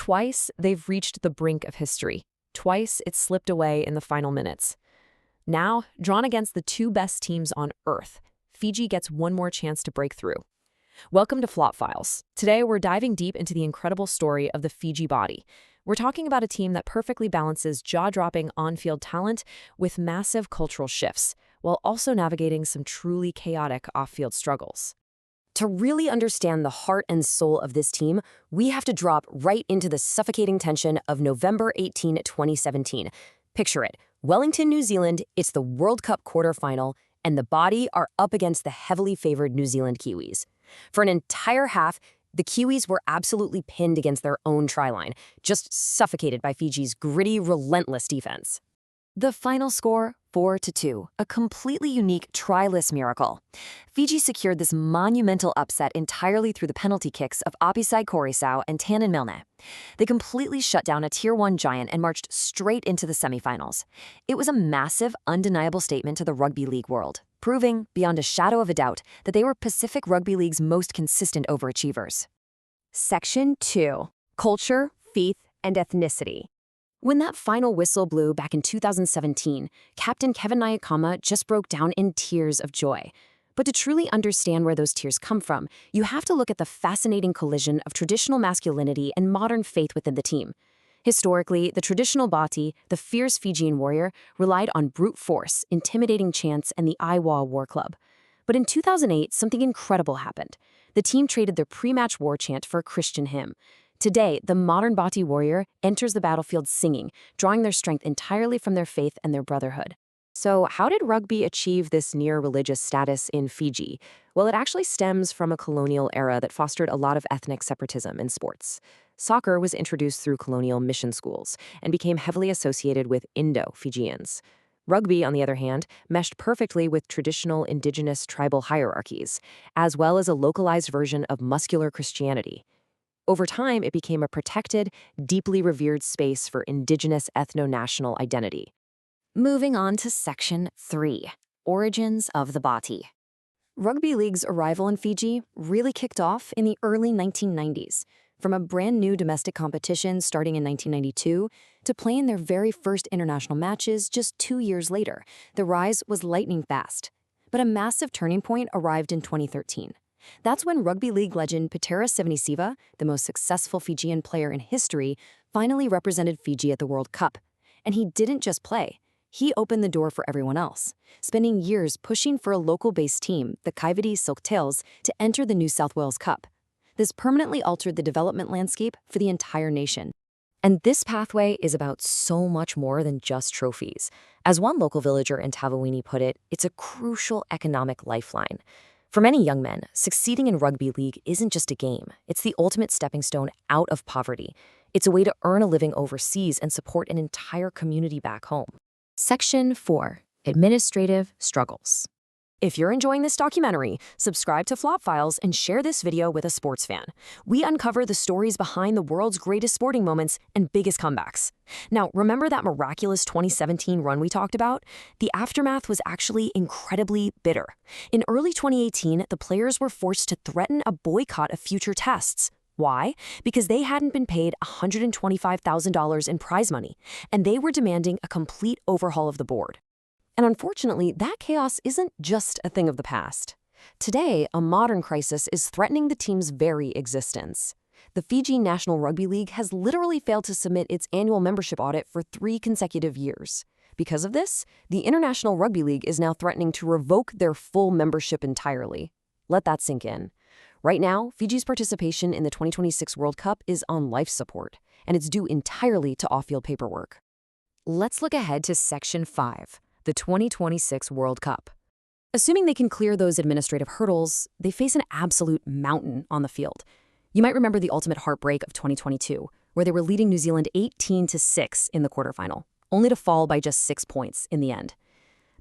Twice, they've reached the brink of history. Twice, it slipped away in the final minutes. Now, drawn against the two best teams on Earth, Fiji gets one more chance to break through. Welcome to Flop Files. Today, we're diving deep into the incredible story of the Fiji Bati. We're talking about a team that perfectly balances jaw-dropping on-field talent with massive cultural shifts, while also navigating some truly chaotic off-field struggles. To really understand the heart and soul of this team, we have to drop right into the suffocating tension of November 18, 2017. Picture it. Wellington, New Zealand, it's the World Cup quarterfinal, and the Bati are up against the heavily favored New Zealand Kiwis. For an entire half, the Kiwis were absolutely pinned against their own try line, just suffocated by Fiji's gritty, relentless defense. The final score, 4-2, a completely unique try-less miracle. Fiji secured this monumental upset entirely through the penalty kicks of Apisai Korisau and Tannen Milne. They completely shut down a Tier 1 giant and marched straight into the semifinals. It was a massive, undeniable statement to the rugby league world, proving, beyond a shadow of a doubt, that they were Pacific Rugby League's most consistent overachievers. Section 2. Culture, Faith, and Ethnicity. When that final whistle blew back in 2017, Captain Kevin Naiqama just broke down in tears of joy. But to truly understand where those tears come from, you have to look at the fascinating collision of traditional masculinity and modern faith within the team. Historically, the traditional Bati, the fierce Fijian warrior, relied on brute force, intimidating chants, and the Iwa War Club. But in 2008, something incredible happened. The team traded their pre-match war chant for a Christian hymn. Today, the modern Bati warrior enters the battlefield singing, drawing their strength entirely from their faith and their brotherhood. So how did rugby achieve this near-religious status in Fiji? Well, it actually stems from a colonial era that fostered a lot of ethnic separatism in sports. Soccer was introduced through colonial mission schools and became heavily associated with Indo-Fijians. Rugby, on the other hand, meshed perfectly with traditional indigenous tribal hierarchies, as well as a localized version of muscular Christianity. Over time, it became a protected, deeply revered space for indigenous ethno-national identity. Moving on to Section 3, Origins of the Bati. Rugby League's arrival in Fiji really kicked off in the early 1990s. From a brand new domestic competition starting in 1992 to playing their very first international matches just 2 years later, the rise was lightning fast. But a massive turning point arrived in 2013. That's when rugby league legend Petero Civoniceva, the most successful Fijian player in history, finally represented Fiji at the World Cup. And he didn't just play. He opened the door for everyone else, spending years pushing for a local-based team, the Kaiviti Silktails, to enter the New South Wales Cup. This permanently altered the development landscape for the entire nation. And this pathway is about so much more than just trophies. As one local villager in Tavawini put it, it's a crucial economic lifeline. For many young men, succeeding in rugby league isn't just a game. It's the ultimate stepping stone out of poverty. It's a way to earn a living overseas and support an entire community back home. Section 4. Administrative Struggles. If you're enjoying this documentary, subscribe to Flop Files and share this video with a sports fan. We uncover the stories behind the world's greatest sporting moments and biggest comebacks. Now, remember that miraculous 2017 run we talked about? The aftermath was actually incredibly bitter. In early 2018, the players were forced to threaten a boycott of future tests. Why? Because they hadn't been paid $125,000 in prize money, and they were demanding a complete overhaul of the board. And unfortunately, that chaos isn't just a thing of the past. Today, a modern crisis is threatening the team's very existence. The Fiji National Rugby League has literally failed to submit its annual membership audit for 3 consecutive years. Because of this, the International Rugby League is now threatening to revoke their full membership entirely. Let that sink in. Right now, Fiji's participation in the 2026 World Cup is on life support, and it's due entirely to off-field paperwork. Let's look ahead to Section 5. The 2026 World Cup. Assuming they can clear those administrative hurdles, they face an absolute mountain on the field. You might remember the ultimate heartbreak of 2022, where they were leading New Zealand 18-6 in the quarterfinal, only to fall by just 6 points in the end.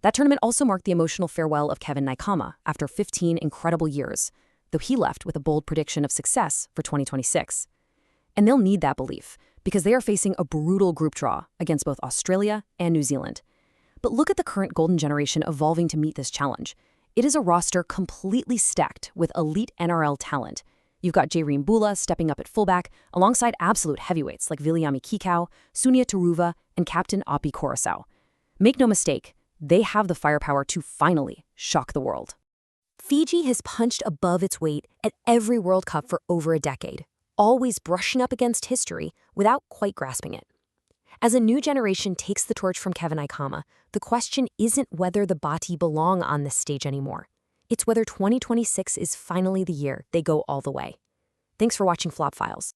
That tournament also marked the emotional farewell of Kevin Naiqama after 15 incredible years, though he left with a bold prediction of success for 2026. And they'll need that belief, because they are facing a brutal group draw against both Australia and New Zealand. But look at the current golden generation evolving to meet this challenge. It is a roster completely stacked with elite NRL talent. You've got Jaireen Bula stepping up at fullback, alongside absolute heavyweights like Viliami Kikau, Sunia Taruva, and Captain Api Coruscant. Make no mistake, they have the firepower to finally shock the world. Fiji has punched above its weight at every World Cup for over a decade, always brushing up against history without quite grasping it. As a new generation takes the torch from Kevin Naiqama, the question isn't whether the Bati belong on this stage anymore. It's whether 2026 is finally the year they go all the way. Thanks for watching Flop Files.